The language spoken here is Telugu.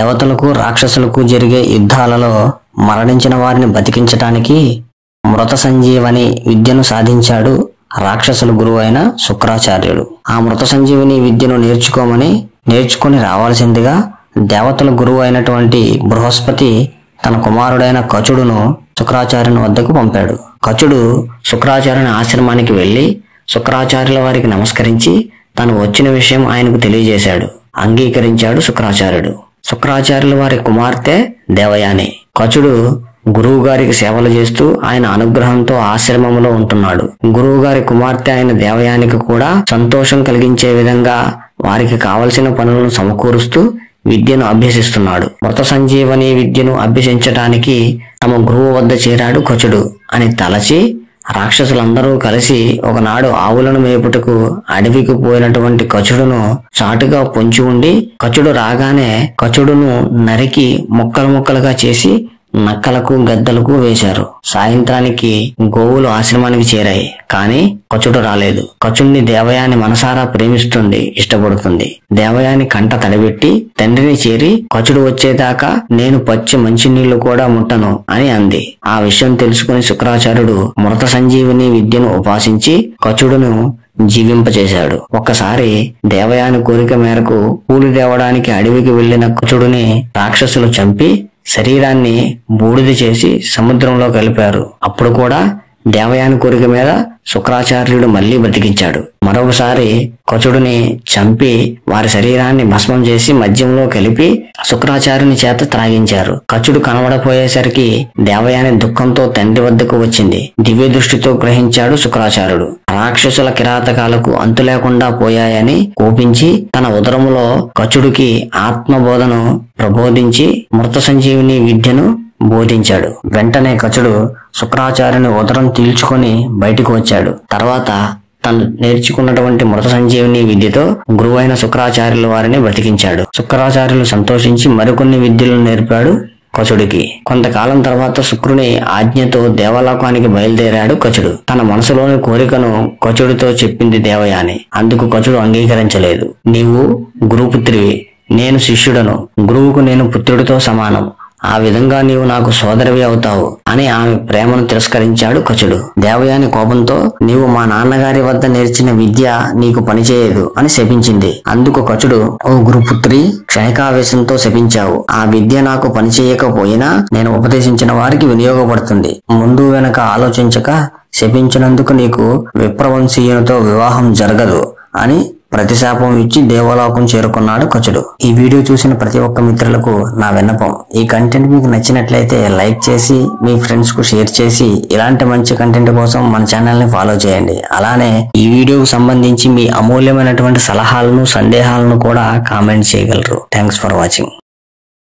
దేవతలకు రాక్షసులకు జరిగే యుద్ధాలలో మరణించిన వారిని బతికించటానికి మృత సంజీవని విద్యను సాధించాడు రాక్షసుల గురువు అయిన శుక్రాచార్యుడు. ఆ మృత సంజీవని విద్యను నేర్చుకుని రావాల్సిందిగా దేవతల గురువు అయినటువంటి బృహస్పతి తన కుమారుడైన కచుడును శుక్రాచార్యుని వద్దకు పంపాడు. కచుడు శుక్రాచార్యుని ఆశ్రమానికి వెళ్లి శుక్రాచార్యుల వారికి నమస్కరించి తను వచ్చిన విషయం ఆయనకు తెలియజేశాడు. అంగీకరించాడు శుక్రాచార్యుడు. శుక్రాచార్యుల వారి కుమార్తె దేవయాని. కచుడు గురువు గారికి సేవలు చేస్తూ ఆయన అనుగ్రహంతో ఆశ్రమంలో ఉంటున్నాడు. గురువు గారి కుమార్తె అయిన దేవయానికి కూడా సంతోషం కలిగించే విధంగా వారికి కావలసిన పనులను సమకూరుస్తూ విద్యను అభ్యసిస్తున్నాడు. మృత సంజీవని విద్యను అభ్యసించటానికి తమ గురువు వద్ద చేరాడు కచుడు అని తలచి రాక్షసులందరూ కలిసి ఒకనాడు ఆవులను మేపుటకు అడవికి పోయినటువంటి కచుడును చాటుగా పొంచి ఉండి కచుడు రాగానే కచుడును నరికి ముక్కలుగా చేసి నక్కలకు గద్దలకు వేశారు. సాయంత్రానికి గోవులు ఆశ్రమానికి చేరాయి. కానీ కచుడు రాలేదు. కచుడిని దేవయాని మనసారా ప్రేమిస్తుంది, ఇష్టపడుతుంది. దేవయాని కంట తడిబెట్టి తండ్రిని చేరి కచుడు వచ్చేదాకా నేను పచ్చి మంచినీళ్లు కూడా ముట్టను అని అంది. ఆ విషయం తెలుసుకుని శుక్రాచార్యుడు మృత సంజీవిని విద్యను ఉపాసించి కచుడును జీవింపచేశాడు. ఒక్కసారి దేవయాని కోరిక మేరకు పూలు తేవడానికి అడవికి వెళ్లిన కచుడుని రాక్షసులు చంపి శరీరాన్ని బూడిద చేసి సముద్రంలో కలిపారు. అప్పుడు కూడా దేవయాని కోరిక మీద శుక్రాచార్యుడు మళ్లీ బ్రతికించాడు. మరొకసారి కచుడుని చంపి వారి శరీరాన్ని భస్మం చేసి మద్యంలో కలిపి శుక్రాచార్యుని చేత త్రాగించారు. కచుడు కనబడపోయేసరికి దేవయాని దుఃఖంతో తండ్రి వద్దకు వచ్చింది. దివ్య దృష్టితో గ్రహించాడు శుక్రాచార్యుడు. రాక్షసుల కిరాతకాలకు అంతు లేకుండా పోయాయని కోపించి తన ఉదరములో కచుడికి ఆత్మబోధను ప్రబోధించి మృత సంజీవిని విద్యను బోధించాడు. వెంటనే కచుడు శుక్రాచార్యుని ఉదరం తీల్చుకొని బయటకు వచ్చాడు. తర్వాత తను నేర్చుకున్నటువంటి మృత సంజీవిని విద్యతో గురువైన శుక్రాచార్యుల వారిని బ్రతికించాడు. శుక్రాచార్యులు సంతోషించి మరికొన్ని విద్యలను నేర్పాడు కచుడికి. కొంతకాలం తర్వాత శుక్రుని ఆజ్ఞతో దేవలోకానికి బయలుదేరాడు కచుడు. తన మనసులోని కోరికను కచుడితో చెప్పింది దేవయాని. అందుకు కచుడు అంగీకరించలేదు. నీవు గురుపుత్రివి, నేను శిష్యుడను, గురువుకు నేను పుత్రుడితో సమానం, ఆ విధంగా నీవు నాకు సోదరివి అవుతావు అని ఆమె ప్రేమను తిరస్కరించాడు కచుడు. దేవయాని కోపంతో నీవు మా నాన్నగారి వద్ద నేర్చిన విద్య నీకు పనిచేయదు అని శపించింది. అందుకు కచుడు, ఓ గురుపుత్రి, క్షణికావేశంతో శపించావు. ఆ విద్య నాకు పనిచేయకపోయినా నేను ఉపదేశించిన వారికి వినియోగపడుతుంది. ముందు వెనక ఆలోచించక శపించినందుకు నీకు విప్రవంశీయునితో వివాహం జరగదు అని ప్రతిశాపం ఇచ్చి దేవలోకం చేరుకున్నాడు కచుడు. ఈ వీడియో చూసిన ప్రతి ఒక్క మిత్రులకు నా విన్నపం, ఈ కంటెంట్ మీకు నచ్చినట్లయితే లైక్ చేసి మీ ఫ్రెండ్స్ కు షేర్ చేసి ఇలాంటి మంచి కంటెంట్ కోసం మన ఛానల్ ని ఫాలో చేయండి. అలానే ఈ వీడియోకు సంబంధించి మీ అమూల్యమైనటువంటి సలహాలను సందేహాలను కూడా కామెంట్ చేయగలరు. Thanks for watching.